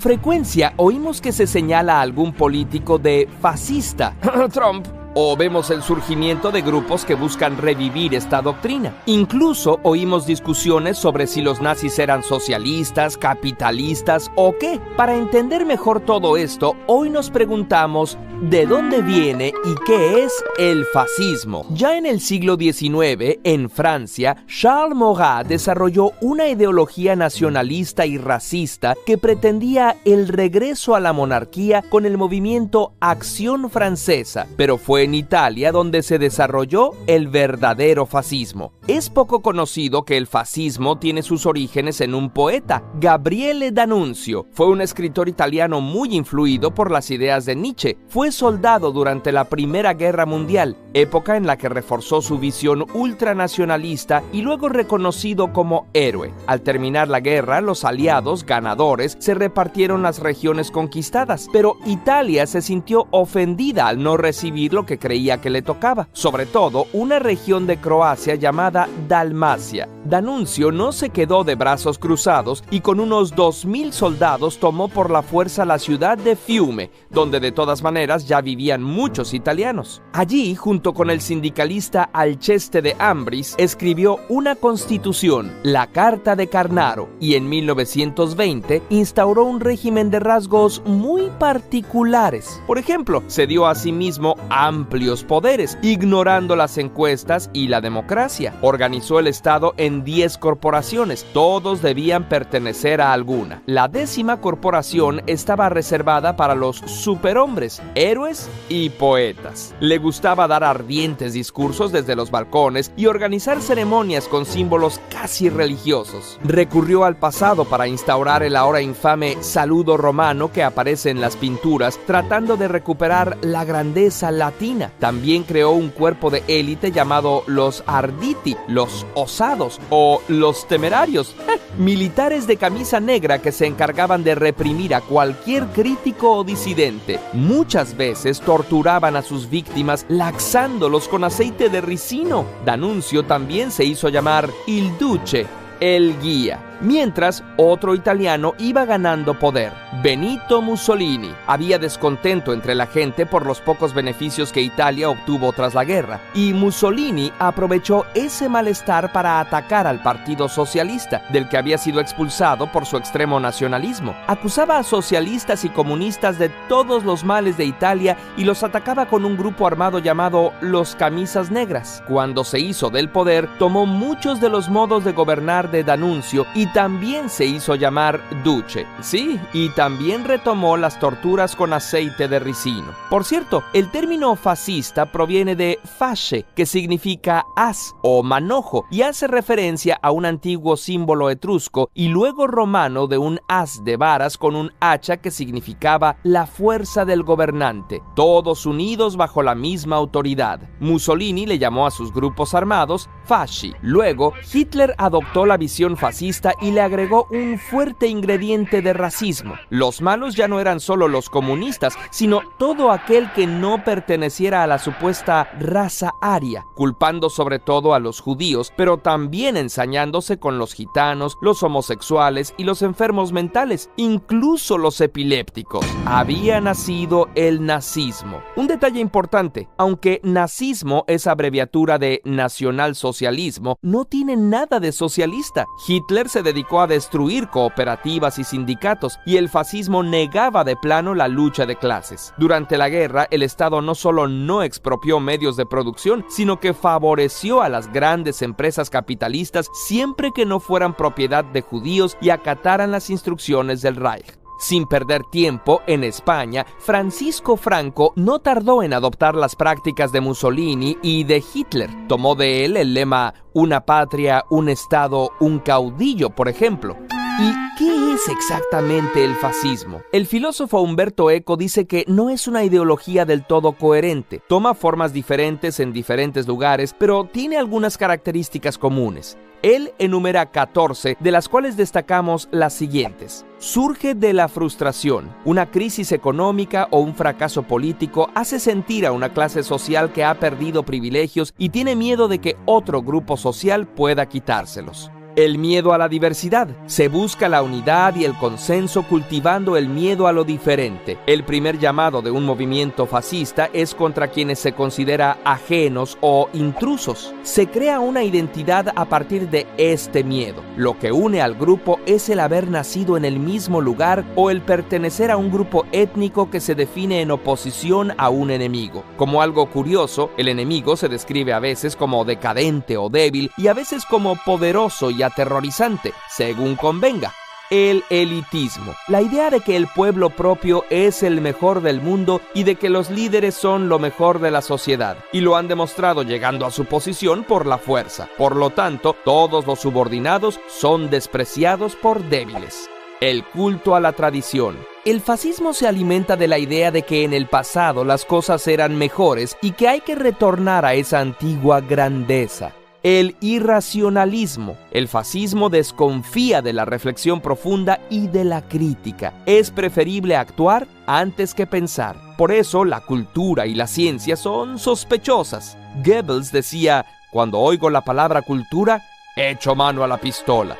frecuencia oímos que se señala a algún político de fascista, Trump, o vemos el surgimiento de grupos que buscan revivir esta doctrina. Incluso oímos discusiones sobre si los nazis eran socialistas, capitalistas o qué. Para entender mejor todo esto, hoy nos preguntamos ¿de dónde viene y qué es el fascismo? Ya en el siglo XIX, en Francia, Charles Maurras desarrolló una ideología nacionalista y racista que pretendía el regreso a la monarquía con el movimiento Acción Francesa, pero fue en Italia donde se desarrolló el verdadero fascismo. Es poco conocido que el fascismo tiene sus orígenes en un poeta, Gabriele D'Annunzio. Fue un escritor italiano muy influido por las ideas de Nietzsche. Fue soldado durante la Primera Guerra Mundial, época en la que reforzó su visión ultranacionalista y luego reconocido como héroe. Al terminar la guerra, los aliados ganadores se repartieron las regiones conquistadas, pero Italia se sintió ofendida al no recibir lo que creía que le tocaba, sobre todo una región de Croacia llamada Dalmacia. D'Annunzio no se quedó de brazos cruzados y con unos 2.000 soldados tomó por la fuerza la ciudad de Fiume, donde de todas maneras ya vivían muchos italianos. Allí, junto con el sindicalista Alceste de Ambris, escribió una constitución, la Carta de Carnaro, y en 1920 instauró un régimen de rasgos muy particulares. Por ejemplo, se dio a sí mismo amplios poderes, ignorando las encuestas y la democracia. Organizó el Estado en 10 corporaciones, todos debían pertenecer a alguna. La 10ª corporación estaba reservada para los superhombres, héroes y poetas. Le gustaba dar ardientes discursos desde los balcones y organizar ceremonias con símbolos casi religiosos. Recurrió al pasado para instaurar el ahora infame saludo romano que aparece en las pinturas, tratando de recuperar la grandeza latina. También creó un cuerpo de élite llamado los Arditi, los osados o los temerarios, militares de camisa negra que se encargaban de reprimir a cualquier crítico o disidente. Muchas veces torturaban a sus víctimas laxándolos con aceite de ricino. D'Annunzio también se hizo llamar Il Duce, el guía. Mientras, otro italiano iba ganando poder, Benito Mussolini. Había descontento entre la gente por los pocos beneficios que Italia obtuvo tras la guerra, y Mussolini aprovechó ese malestar para atacar al Partido Socialista, del que había sido expulsado por su extremo nacionalismo. Acusaba a socialistas y comunistas de todos los males de Italia y los atacaba con un grupo armado llamado los Camisas Negras. Cuando se hizo del poder, tomó muchos de los modos de gobernar de D'Annunzio y también se hizo llamar Duce. Sí, y también retomó las torturas con aceite de ricino. Por cierto, el término fascista proviene de fasce, que significa haz o manojo, y hace referencia a un antiguo símbolo etrusco y luego romano de un haz de varas con un hacha que significaba la fuerza del gobernante, todos unidos bajo la misma autoridad. Mussolini le llamó a sus grupos armados fasci. Luego, Hitler adoptó la visión fascista y le agregó un fuerte ingrediente de racismo. Los malos ya no eran solo los comunistas, sino todo aquel que no perteneciera a la supuesta raza aria, culpando sobre todo a los judíos, pero también ensañándose con los gitanos, los homosexuales y los enfermos mentales, incluso los epilépticos. Había nacido el nazismo. Un detalle importante, aunque nazismo es abreviatura de nacionalsocialismo, no tiene nada de socialista. Hitler se dedicó a destruir cooperativas y sindicatos, y el fascismo negaba de plano la lucha de clases. Durante la guerra, el Estado no solo no expropió medios de producción, sino que favoreció a las grandes empresas capitalistas siempre que no fueran propiedad de judíos y acataran las instrucciones del Reich. Sin perder tiempo, en España, Francisco Franco no tardó en adoptar las prácticas de Mussolini y de Hitler. Tomó de él el lema "una patria, un Estado, un caudillo", por ejemplo. ¿Y qué es exactamente el fascismo? El filósofo Umberto Eco dice que no es una ideología del todo coherente. Toma formas diferentes en diferentes lugares, pero tiene algunas características comunes. Él enumera 14, de las cuales destacamos las siguientes. Surge de la frustración. Una crisis económica o un fracaso político hace sentir a una clase social que ha perdido privilegios y tiene miedo de que otro grupo social pueda quitárselos. El miedo a la diversidad. Se busca la unidad y el consenso cultivando el miedo a lo diferente. El primer llamado de un movimiento fascista es contra quienes se considera ajenos o intrusos. Se crea una identidad a partir de este miedo. Lo que une al grupo es el haber nacido en el mismo lugar o el pertenecer a un grupo étnico que se define en oposición a un enemigo. Como algo curioso, el enemigo se describe a veces como decadente o débil y a veces como poderoso y aterrorizante, según convenga. El elitismo, la idea de que el pueblo propio es el mejor del mundo y de que los líderes son lo mejor de la sociedad, y lo han demostrado llegando a su posición por la fuerza. Por lo tanto, todos los subordinados son despreciados por débiles. El culto a la tradición. El fascismo se alimenta de la idea de que en el pasado las cosas eran mejores y que hay que retornar a esa antigua grandeza. El irracionalismo. El fascismo desconfía de la reflexión profunda y de la crítica. Es preferible actuar antes que pensar. Por eso la cultura y la ciencia son sospechosas. Goebbels decía: cuando oigo la palabra cultura, echo mano a la pistola.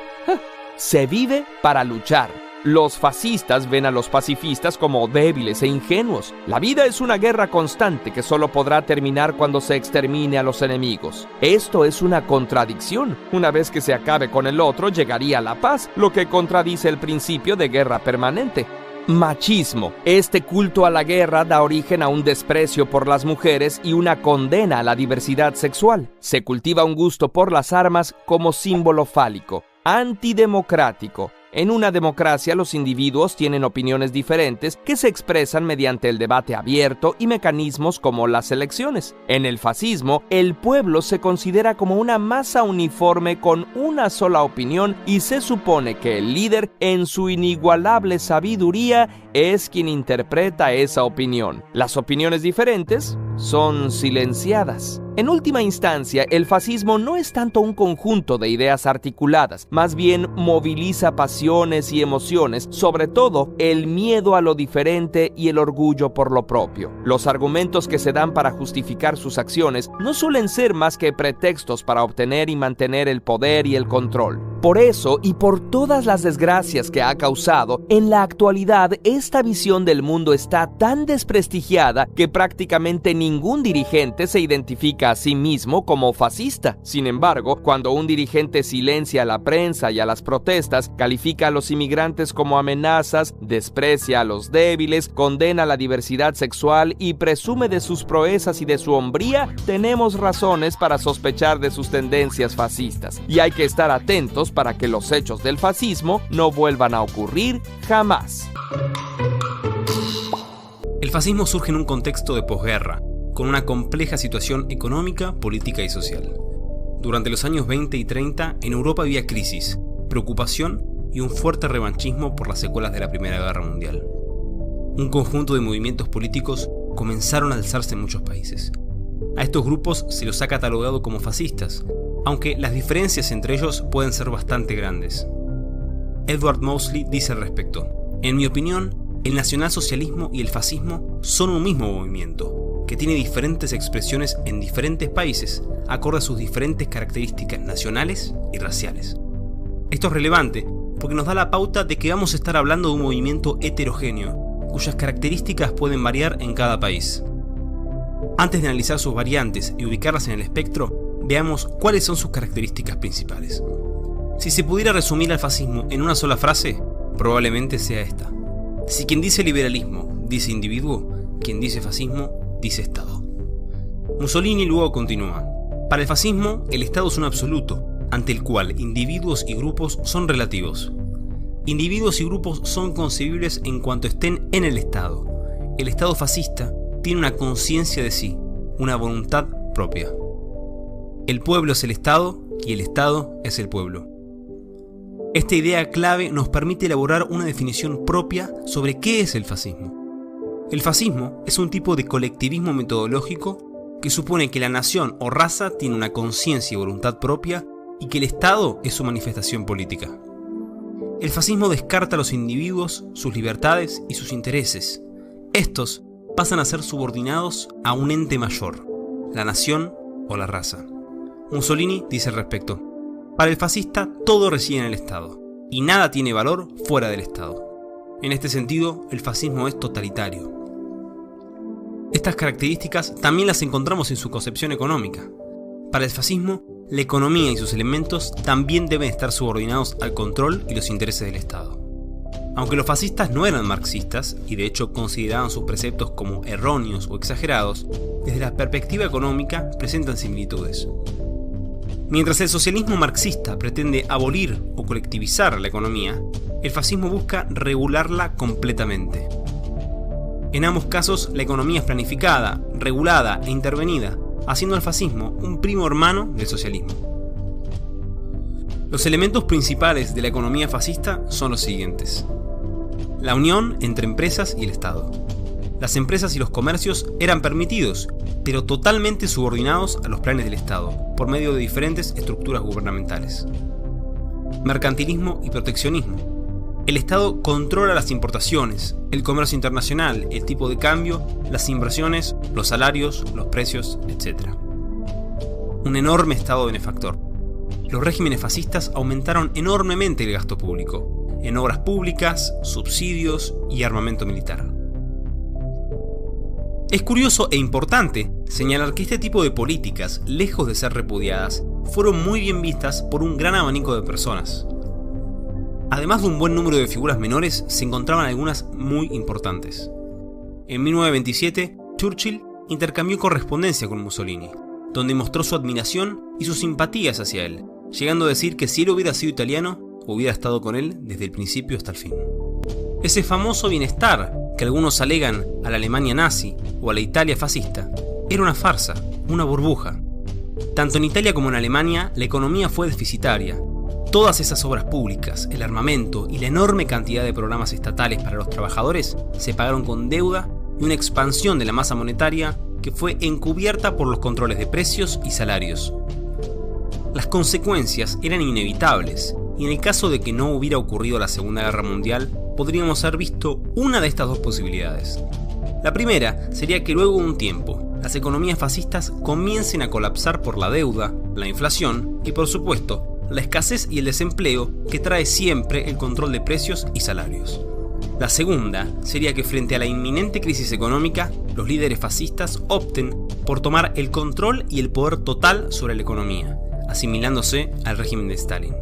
Se vive para luchar. Los fascistas ven a los pacifistas como débiles e ingenuos. La vida es una guerra constante que solo podrá terminar cuando se extermine a los enemigos. Esto es una contradicción. Una vez que se acabe con el otro, llegaría la paz, lo que contradice el principio de guerra permanente. Machismo. Este culto a la guerra da origen a un desprecio por las mujeres y una condena a la diversidad sexual. Se cultiva un gusto por las armas como símbolo fálico. Antidemocrático. En una democracia, los individuos tienen opiniones diferentes que se expresan mediante el debate abierto y mecanismos como las elecciones. En el fascismo, el pueblo se considera como una masa uniforme con una sola opinión y se supone que el líder, en su inigualable sabiduría, es quien interpreta esa opinión. Las opiniones diferentes son silenciadas. En última instancia, el fascismo no es tanto un conjunto de ideas articuladas, más bien moviliza pasiones y emociones, sobre todo el miedo a lo diferente y el orgullo por lo propio. Los argumentos que se dan para justificar sus acciones no suelen ser más que pretextos para obtener y mantener el poder y el control. Por eso, y por todas las desgracias que ha causado, en la actualidad esta visión del mundo está tan desprestigiada que prácticamente ningún dirigente se identifica a sí mismo como fascista. Sin embargo, cuando un dirigente silencia a la prensa y a las protestas, califica a los inmigrantes como amenazas, desprecia a los débiles, condena la diversidad sexual y presume de sus proezas y de su hombría, tenemos razones para sospechar de sus tendencias fascistas. Y hay que estar atentos para que los hechos del fascismo no vuelvan a ocurrir jamás. El fascismo surge en un contexto de posguerra, con una compleja situación económica, política y social. Durante los años 20 y 30, en Europa había crisis, preocupación y un fuerte revanchismo por las secuelas de la Primera Guerra Mundial. Un conjunto de movimientos políticos comenzaron a alzarse en muchos países. A estos grupos se los ha catalogado como fascistas, aunque las diferencias entre ellos pueden ser bastante grandes. Edward Mosley dice al respecto: en mi opinión, el nacionalsocialismo y el fascismo son un mismo movimiento, que tiene diferentes expresiones en diferentes países, acorde a sus diferentes características nacionales y raciales. Esto es relevante porque nos da la pauta de que vamos a estar hablando de un movimiento heterogéneo, cuyas características pueden variar en cada país. Antes de analizar sus variantes y ubicarlas en el espectro, veamos cuáles son sus características principales. Si se pudiera resumir al fascismo en una sola frase, probablemente sea esta: si quien dice liberalismo dice individuo, quien dice fascismo dice Estado. Mussolini luego continúa: para el fascismo, el Estado es un absoluto, ante el cual individuos y grupos son relativos. Individuos y grupos son concebibles en cuanto estén en el Estado. El Estado fascista tiene una conciencia de sí, una voluntad propia. El pueblo es el Estado y el Estado es el pueblo. Esta idea clave nos permite elaborar una definición propia sobre qué es el fascismo. El fascismo es un tipo de colectivismo metodológico que supone que la nación o raza tiene una conciencia y voluntad propia y que el Estado es su manifestación política. El fascismo descarta a los individuos, sus libertades y sus intereses. Estos pasan a ser subordinados a un ente mayor, la nación o la raza. Mussolini dice al respecto: Para el fascista todo reside en el Estado, y nada tiene valor fuera del Estado. En este sentido, el fascismo es totalitario. Estas características también las encontramos en su concepción económica. Para el fascismo, la economía y sus elementos también deben estar subordinados al control y los intereses del Estado. Aunque los fascistas no eran marxistas, y de hecho consideraban sus preceptos como erróneos o exagerados, desde la perspectiva económica presentan similitudes. Mientras el socialismo marxista pretende abolir o colectivizar la economía, el fascismo busca regularla completamente. En ambos casos, la economía es planificada, regulada e intervenida, haciendo al fascismo un primo hermano del socialismo. Los elementos principales de la economía fascista son los siguientes: la unión entre empresas y el Estado. Las empresas y los comercios eran permitidos, pero totalmente subordinados a los planes del Estado, por medio de diferentes estructuras gubernamentales. Mercantilismo y proteccionismo. El Estado controla las importaciones, el comercio internacional, el tipo de cambio, las inversiones, los salarios, los precios, etc. Un enorme Estado benefactor. Los regímenes fascistas aumentaron enormemente el gasto público, en obras públicas, subsidios y armamento militar. Es curioso e importante señalar que este tipo de políticas, lejos de ser repudiadas, fueron muy bien vistas por un gran abanico de personas. Además de un buen número de figuras menores, se encontraban algunas muy importantes. En 1927, Churchill intercambió correspondencia con Mussolini, donde mostró su admiración y sus simpatías hacia él, llegando a decir que si él hubiera sido italiano, hubiera estado con él desde el principio hasta el fin. Ese famoso bienestar que algunos alegan a la Alemania nazi o a la Italia fascista, era una farsa, una burbuja. Tanto en Italia como en Alemania, la economía fue deficitaria. Todas esas obras públicas, el armamento y la enorme cantidad de programas estatales para los trabajadores se pagaron con deuda y una expansión de la masa monetaria que fue encubierta por los controles de precios y salarios. Las consecuencias eran inevitables, y en el caso de que no hubiera ocurrido la Segunda Guerra Mundial, podríamos haber visto una de estas dos posibilidades. La primera sería que luego de un tiempo, las economías fascistas comiencen a colapsar por la deuda, la inflación y, por supuesto, la escasez y el desempleo que trae siempre el control de precios y salarios. La segunda sería que frente a la inminente crisis económica, los líderes fascistas opten por tomar el control y el poder total sobre la economía, asimilándose al régimen de Stalin.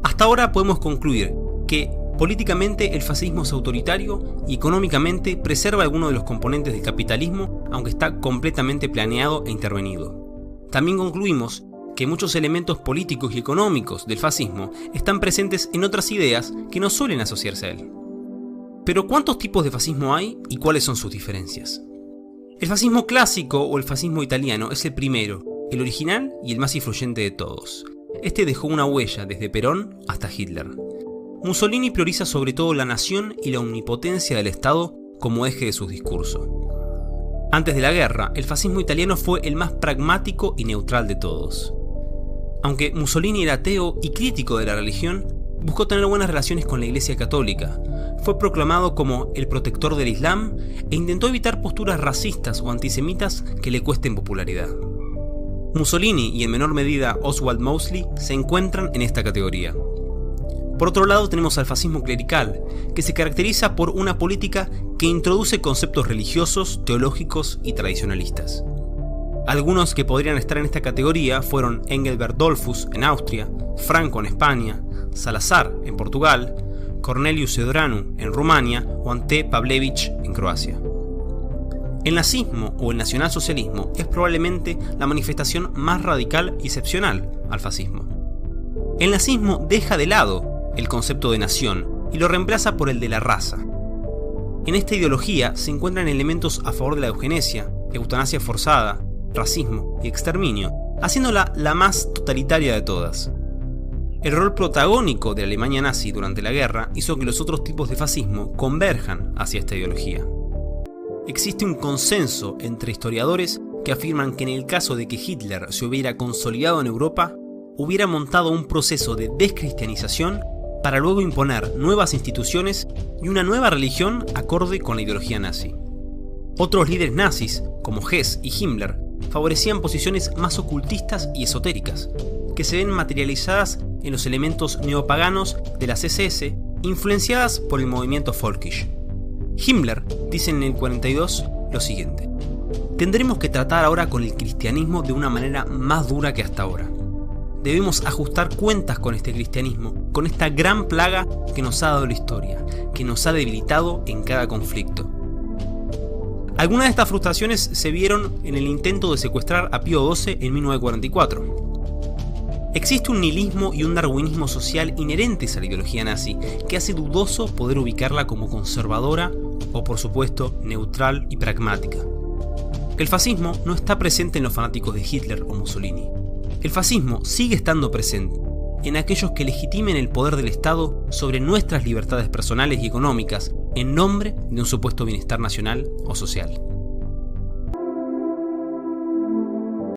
Hasta ahora podemos concluir que políticamente el fascismo es autoritario y económicamente preserva algunos de los componentes del capitalismo, aunque está completamente planeado e intervenido. También concluimos que muchos elementos políticos y económicos del fascismo están presentes en otras ideas que no suelen asociarse a él. Pero ¿cuántos tipos de fascismo hay y cuáles son sus diferencias? El fascismo clásico o el fascismo italiano es el primero, el original y el más influyente de todos. Este dejó una huella desde Perón hasta Hitler. Mussolini prioriza sobre todo la nación y la omnipotencia del Estado como eje de sus discursos. Antes de la guerra, el fascismo italiano fue el más pragmático y neutral de todos. Aunque Mussolini era ateo y crítico de la religión, buscó tener buenas relaciones con la Iglesia Católica, fue proclamado como el protector del Islam e intentó evitar posturas racistas o antisemitas que le cuesten popularidad. Mussolini y en menor medida Oswald Mosley se encuentran en esta categoría. Por otro lado tenemos al fascismo clerical, que se caracteriza por una política que introduce conceptos religiosos, teológicos y tradicionalistas. Algunos que podrían estar en esta categoría fueron Engelbert Dollfuss en Austria, Franco en España, Salazar en Portugal, Cornelius Ceaușescu en Rumania o Ante Pavlevich en Croacia. El nazismo o el nacionalsocialismo es probablemente la manifestación más radical y excepcional al fascismo. El nazismo deja de lado el concepto de nación y lo reemplaza por el de la raza. En esta ideología se encuentran elementos a favor de la eugenesia, eutanasia forzada, racismo y exterminio, haciéndola la más totalitaria de todas. El rol protagónico de la Alemania nazi durante la guerra hizo que los otros tipos de fascismo converjan hacia esta ideología. Existe un consenso entre historiadores que afirman que en el caso de que Hitler se hubiera consolidado en Europa, hubiera montado un proceso de descristianización para luego imponer nuevas instituciones y una nueva religión acorde con la ideología nazi. Otros líderes nazis, como Hess y Himmler, favorecían posiciones más ocultistas y esotéricas. que se ven materializadas en los elementos neopaganos de las SS, influenciadas por el movimiento Völkisch. Himmler dice en el 42 lo siguiente: tendremos que tratar ahora con el cristianismo de una manera más dura que hasta ahora. Debemos ajustar cuentas con este cristianismo, con esta gran plaga que nos ha dado la historia, que nos ha debilitado en cada conflicto. Algunas de estas frustraciones se vieron en el intento de secuestrar a Pío XII en 1944. Existe un nihilismo y un darwinismo social inherentes a la ideología nazi, que hace dudoso poder ubicarla como conservadora o, por supuesto, neutral y pragmática. El fascismo no está presente en los fanáticos de Hitler o Mussolini. El fascismo sigue estando presente en aquellos que legitimen el poder del Estado sobre nuestras libertades personales y económicas en nombre de un supuesto bienestar nacional o social.